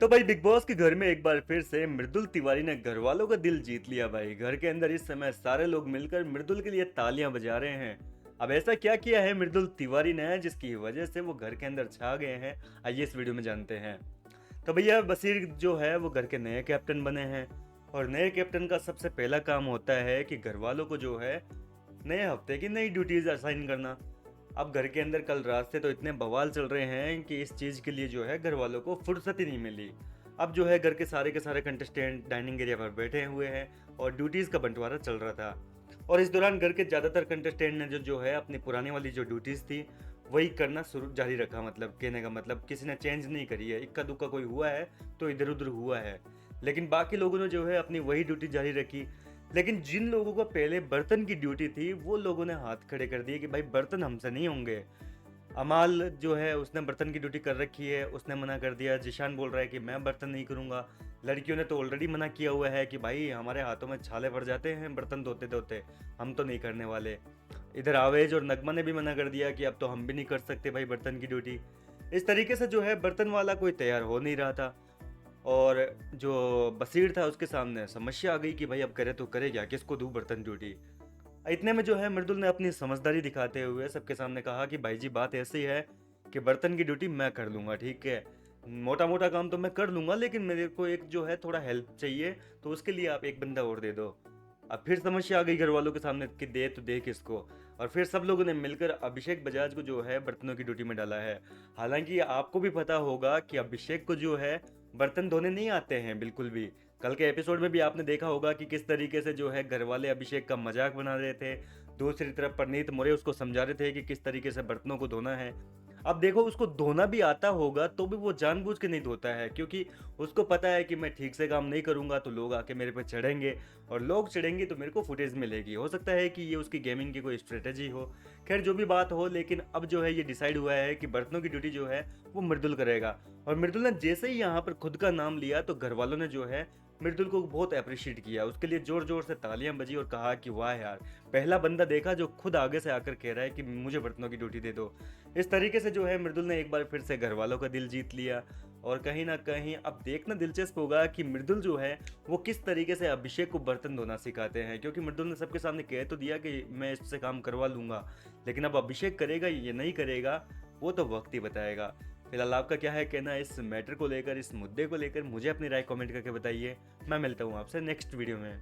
तो भाई big boss के घर में एक बार फिर से मृदुल तिवारी ने घर वालों का दिल जीत लिया भाई। घर के अंदर इस समय सारे लोग मिलकर मृदुल के लिए तालियां बजा रहे हैं। अब ऐसा क्या किया है मृदुल तिवारी ने जिसकी वजह से वो घर के अंदर छा गए हैं, आइए इस वीडियो में जानते हैं। तो भैया बसीर जो है वो घर के नए कैप्टन बने हैं और नए कैप्टन का सबसे पहला काम होता है कि घर वालों को जो है नए हफ्ते की नई ड्यूटीज असाइन करना। अब घर के अंदर कल रात से तो इतने बवाल चल रहे हैं कि इस चीज़ के लिए जो है घर वालों को फुर्सत ही नहीं मिली। अब जो है घर के सारे कंटेस्टेंट डाइनिंग एरिया पर बैठे हुए हैं और ड्यूटीज़ का बंटवारा चल रहा था। और इस दौरान घर के ज़्यादातर कंटेस्टेंट ने जो है अपनी पुरानी वाली जो ड्यूटीज़ थी वही करना शुरू जारी रखा। मतलब कहने का मतलब किसी ने चेंज नहीं करी है, इक्का दुक्का कोई हुआ है तो इधर उधर हुआ है, लेकिन बाकी लोगों ने जो है अपनी वही ड्यूटी जारी रखी। लेकिन जिन लोगों को पहले बर्तन की ड्यूटी थी वो लोगों ने हाथ खड़े कर दिए कि भाई बर्तन हमसे नहीं होंगे। अमाल जो है उसने बर्तन की ड्यूटी कर रखी है, उसने मना कर दिया। जिशान बोल रहा है कि मैं बर्तन नहीं करूंगा। लड़कियों ने तो ऑलरेडी मना किया हुआ है कि भाई हमारे हाथों में छाले पड़ जाते हैं बर्तन धोते धोते, हम तो नहीं करने वाले। इधर आवेज और नगमा ने भी मना कर दिया कि अब तो हम भी नहीं कर सकते भाई बर्तन की ड्यूटी। इस तरीके से जो है बर्तन वाला कोई तैयार हो नहीं रहा था। और जो बसीर था उसके सामने समस्या आ गई कि भाई अब करे तो करे क्या, किसको दूं बर्तन ड्यूटी। इतने में जो है मृदुल ने अपनी समझदारी दिखाते हुए सबके सामने कहा कि भाई जी बात ऐसी है कि बर्तन की ड्यूटी मैं कर लूंगा, ठीक है। मोटा मोटा काम तो मैं कर लूंगा लेकिन मेरे को एक जो है थोड़ा हेल्प चाहिए, तो उसके लिए आप एक बंदा और दे दो। अब फिर समस्या आ गई घर वालों के सामने कि दे तो दे किसको। और फिर सब लोगों ने मिलकर अभिषेक बजाज को जो है बर्तनों की ड्यूटी में डाला है। हालांकि आपको भी पता होगा कि अभिषेक को जो है बर्तन धोने नहीं आते हैं बिल्कुल भी। कल के एपिसोड में भी आपने देखा होगा कि किस तरीके से जो है घर वाले अभिषेक का मजाक बना रहे थे। दूसरी तरफ परनीत मोरे उसको समझा रहे थे कि किस तरीके से बर्तनों को धोना है। अब देखो उसको धोना भी आता होगा तो भी वो जानबूझ के नहीं धोता है, क्योंकि उसको पता है कि मैं ठीक से काम नहीं करूंगा तो लोग आके मेरे पे चढ़ेंगे और लोग चढ़ेंगे तो मेरे को फुटेज मिलेगी। हो सकता है कि ये उसकी गेमिंग की कोई स्ट्रेटेजी हो। खैर जो भी बात हो, लेकिन अब जो है ये डिसाइड हुआ है कि बर्तनों की ड्यूटी जो है वो मृदुल करेगा। और मृदुल ने जैसे ही यहाँ पर खुद का नाम लिया तो घर वालों ने जो है मृदुल को बहुत अप्रिशिएट किया, उसके लिए जोर जोर से तालियां बजी और कहा कि वाह यार, पहला बंदा देखा जो खुद आगे से आकर कह रहा है कि मुझे बर्तनों की ड्यूटी दे दो। इस तरीके से जो है मृदुल ने एक बार फिर से घर वालों का दिल जीत लिया। और कहीं ना कहीं अब देखना दिलचस्प होगा कि मृदुल जो है वो किस तरीके से अभिषेक को बर्तन धोना सिखाते हैं, क्योंकि मृदुल ने सबके सामने कह तो दिया कि मैं इससे काम करवा लूंगा, लेकिन अब अभिषेक करेगा या नहीं करेगा वो तो वक्त ही बताएगा। फिलहाल आपका क्या है कहना इस मैटर को लेकर, इस मुद्दे को लेकर, मुझे अपनी राय कमेंट करके बताइए। मैं मिलता हूँ आपसे नेक्स्ट वीडियो में।